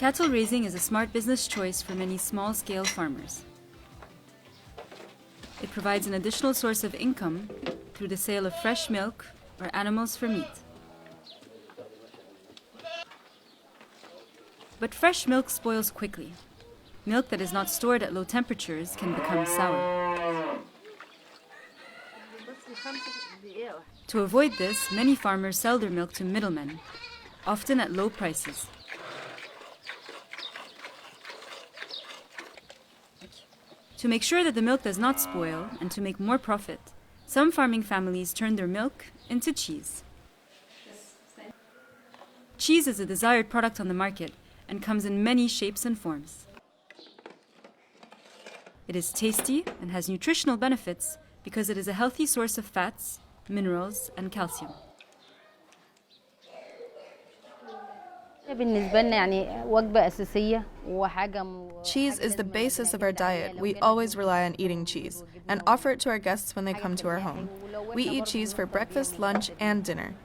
Cattle raising is a smart business choice for many small-scale farmers. It provides an additional source of income through the sale of fresh milk or animals for meat. But fresh milk spoils quickly. Milk that is not stored at low temperatures can become sour. To avoid this, many farmers sell their milk to middlemen, often at low prices. To make sure that the milk does not spoil and to make more profit, some farming families turn their milk into cheese. Cheese is a desired product on the market and comes in many shapes and forms. It is tasty and has nutritional benefits because it is a healthy source of fats, minerals, and calcium. Cheese is the basis of our diet. We always rely on eating cheese and offer it to our guests when they come to our home. We eat cheese for breakfast, lunch, and dinner.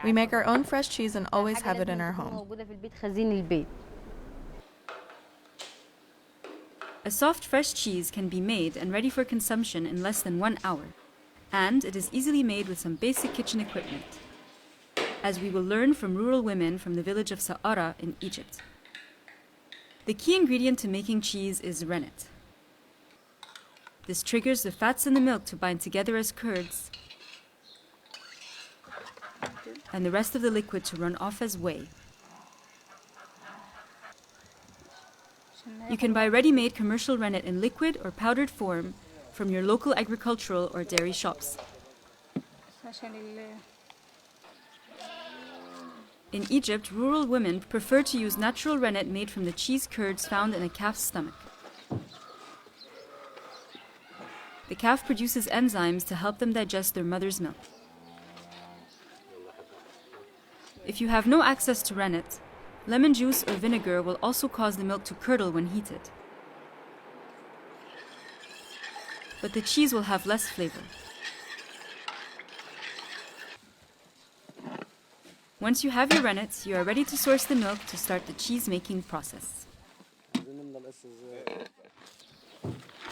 We make our own fresh cheese and always have it in our home. A soft fresh cheese can be made and ready for consumption in less than 1 hour, and it is easily made with some basic kitchen equipment, as we will learn from rural women from the village of Sa'ara in Egypt. The key ingredient to making cheese is rennet. This triggers the fats in the milk to bind together as curds and the rest of the liquid to run off as whey. You can buy ready-made commercial rennet in liquid or powdered form from your local agricultural or dairy shops. In Egypt, rural women prefer to use natural rennet made from the cheese curds found in a calf's stomach. The calf produces enzymes to help them digest their mother's milk. If you have no access to rennet, lemon juice or vinegar will also cause the milk to curdle when heated. But the cheese will have less flavor. Once you have your rennet, you are ready to source the milk to start the cheese-making process.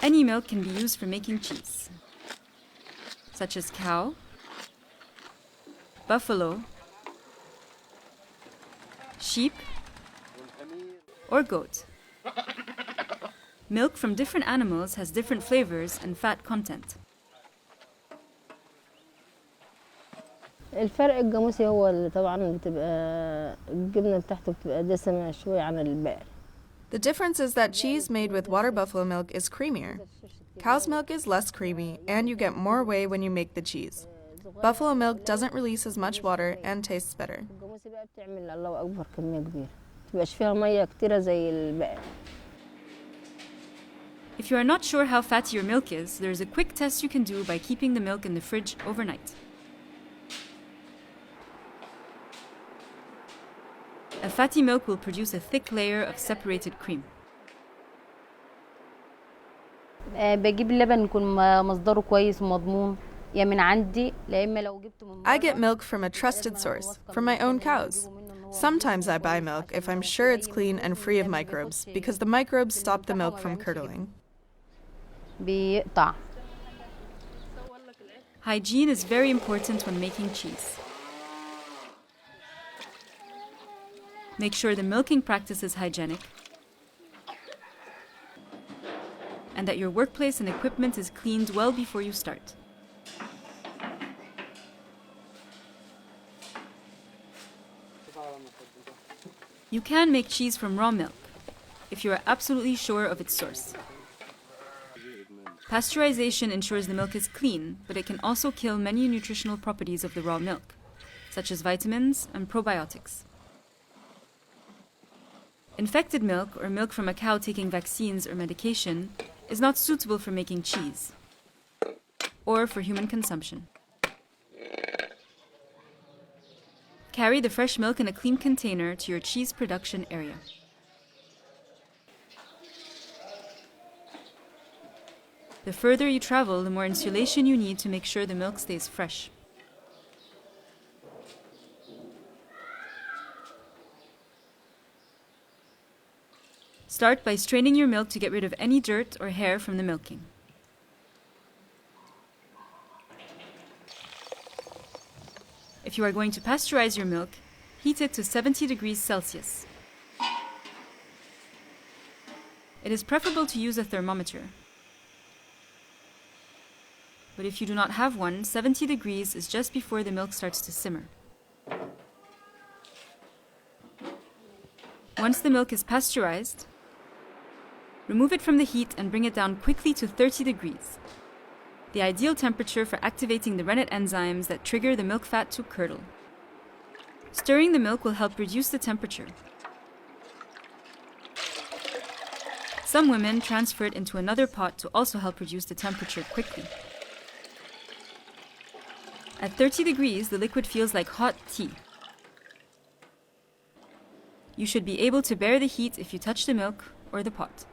Any milk can be used for making cheese, such as cow, buffalo, sheep, or goat. Milk from different animals has different flavors and fat content. الفرق الجاموسي هو اللي طبعا بتبقى الجبنة بتاعته بتبقى دسمة شوية عن البقر. The difference is that cheese made with water buffalo milk is creamier. Cow's milk is less creamy, and you get more whey when you make the cheese. Buffalo milk doesn't release as much water and tastes better. الجاموسي بقى بتعمل الله أكبر كمية كبيرة. متبقاش فيها مية كتيرة زي البقر. If you are not sure how fatty your milk is, there is a quick test you can do by keeping the milk in the fridge overnight. A fatty milk will produce a thick layer of separated cream. بجيب اللبن يكون مصدره كويس ومضمون يا من عندي لا إما لو جبته من I get milk from a trusted source, from my own cows. Sometimes I buy milk if I'm sure it's clean and free of microbes, because the microbes stop the milk from curdling. بيقطع. Hygiene is very important when making cheese. Make sure the milking practice is hygienic and that your workplace and equipment is cleaned well before you start. You can make cheese from raw milk if you are absolutely sure of its source. Pasteurization ensures the milk is clean, but it can also kill many nutritional properties of the raw milk, such as vitamins and probiotics. Infected milk, or milk from a cow taking vaccines or medication, is not suitable for making cheese or for human consumption. Carry the fresh milk in a clean container to your cheese production area. The further you travel, the more insulation you need to make sure the milk stays fresh. Start by straining your milk to get rid of any dirt or hair from the milking. If you are going to pasteurize your milk, heat it to 70 degrees Celsius. It is preferable to use a thermometer. But if you do not have one, 70 degrees is just before the milk starts to simmer. Once the milk is pasteurized, remove it from the heat and bring it down quickly to 30 degrees, the ideal temperature for activating the rennet enzymes that trigger the milk fat to curdle. Stirring the milk will help reduce the temperature. Some women transfer it into another pot to also help reduce the temperature quickly. At 30 degrees, the liquid feels like hot tea. You should be able to bear the heat if you touch the milk or the pot.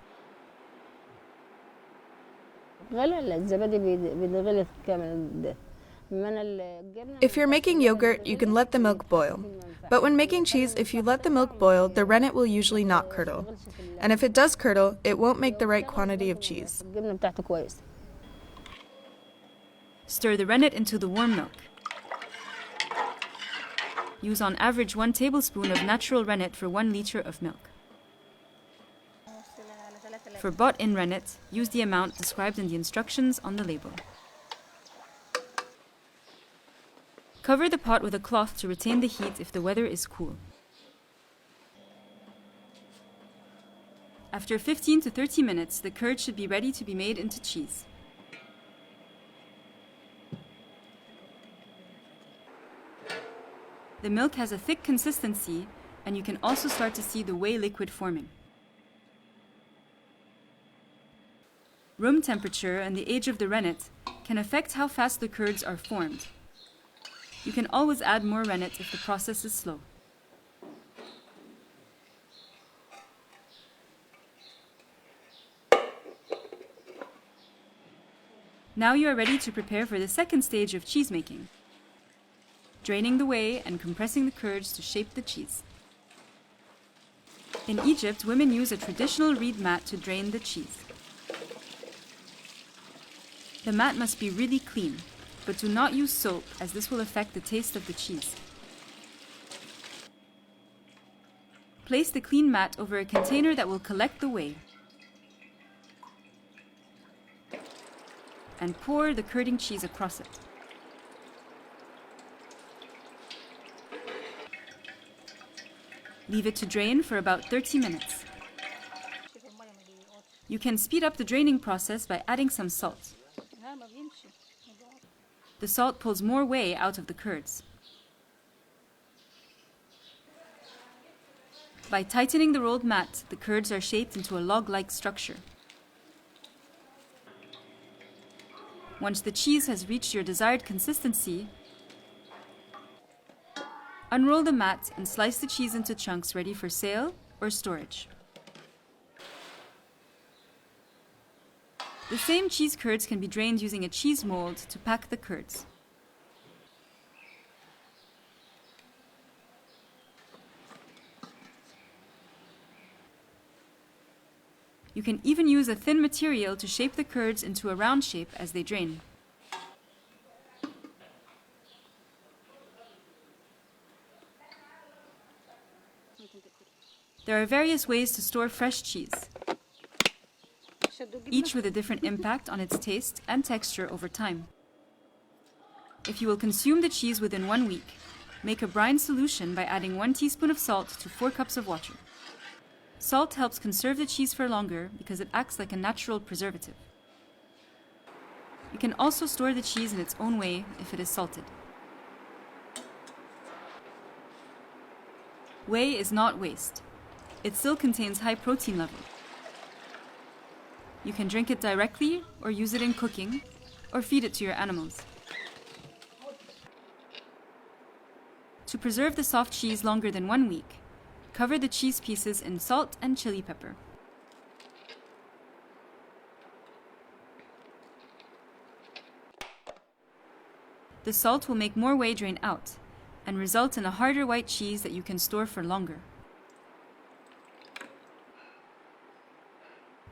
If you're making yogurt, you can let the milk boil. But when making cheese, if you let the milk boil, the rennet will usually not curdle. And if it does curdle, it won't make the right quantity of cheese. Stir the rennet into the warm milk. Use on average 1 tablespoon of natural rennet for 1 liter of milk. For bought-in rennet, use the amount described in the instructions on the label. Cover the pot with a cloth to retain the heat if the weather is cool. After 15 to 30 minutes, the curd should be ready to be made into cheese. The milk has a thick consistency, and you can also start to see the whey liquid forming. Room temperature and the age of the rennet can affect how fast the curds are formed. You can always add more rennet if the process is slow. Now you are ready to prepare for the second stage of cheese making, draining the whey and compressing the curds to shape the cheese. In Egypt, women use a traditional reed mat to drain the cheese. The mat must be really clean, but do not use soap as this will affect the taste of the cheese. Place the clean mat over a container that will collect the whey and pour the curding cheese across it. Leave it to drain for about 30 minutes. You can speed up the draining process by adding some salt. The salt pulls more whey out of the curds. By tightening the rolled mat, the curds are shaped into a log-like structure. Once the cheese has reached your desired consistency, unroll the mat and slice the cheese into chunks ready for sale or storage. The same cheese curds can be drained using a cheese mold to pack the curds. You can even use a thin material to shape the curds into a round shape as they drain. There are various ways to store fresh cheese, each with a different impact on its taste and texture over time. If you will consume the cheese within 1 week, make a brine solution by adding 1 teaspoon of salt to 4 cups of water. Salt helps conserve the cheese for longer because it acts like a natural preservative. You can also store the cheese in its own way if it is salted. Whey is not waste. It still contains high protein level. You can drink it directly or use it in cooking or feed it to your animals. To preserve the soft cheese longer than 1 week, cover the cheese pieces in salt and chili pepper. The salt will make more whey drain out and result in a harder white cheese that you can store for longer.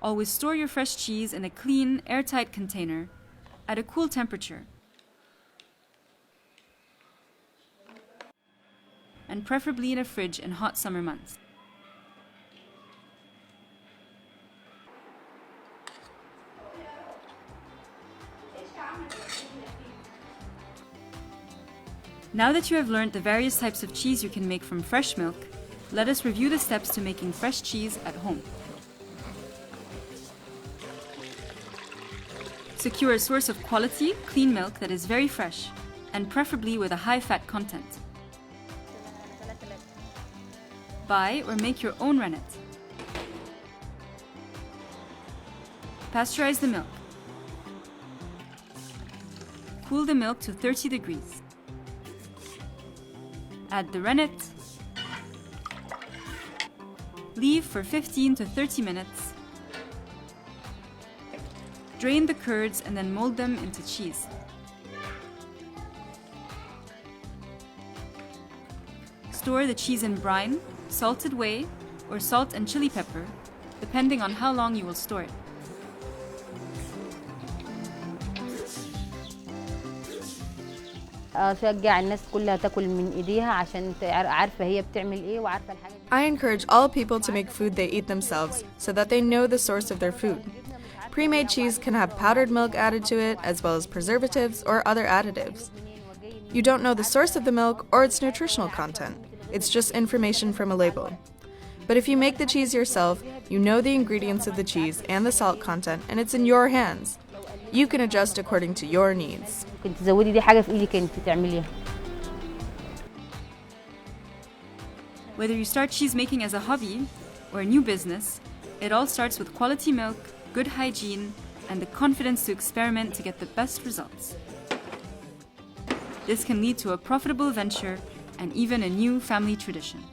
Always store your fresh cheese in a clean, airtight container at a cool temperature, and preferably in a fridge in hot summer months. Now that you have learned the various types of cheese you can make from fresh milk, let us review the steps to making fresh cheese at home. Secure a source of quality, clean milk that is very fresh, and preferably with a high fat content. Buy or make your own rennet. Pasteurize the milk. Cool the milk to 30 degrees. Add the rennet. Leave for 15 to 30 minutes. Drain the curds and then mold them into cheese. Store the cheese in brine, salted whey, or salt and chili pepper, depending on how long you will store it. أشجع الناس كلها تاكل من إيديها عشان عارفة هي بتعمل إيه وعارفة الحاجة دي. I encourage all people to make food they eat themselves so that they know the source of their food. Pre-made cheese can have powdered milk added to it, as well as preservatives or other additives. You don't know the source of the milk or its nutritional content. It's just information from a label. But if you make the cheese yourself, you know the ingredients of the cheese and the salt content, and it's in your hands. You can adjust according to your needs. كنت تزودي دي حاجة في إيدك أنت تعمليها. Whether you start cheese making as a hobby or a new business, it all starts with quality milk, good hygiene, and the confidence to experiment to get the best results. This can lead to a profitable venture and even a new family tradition.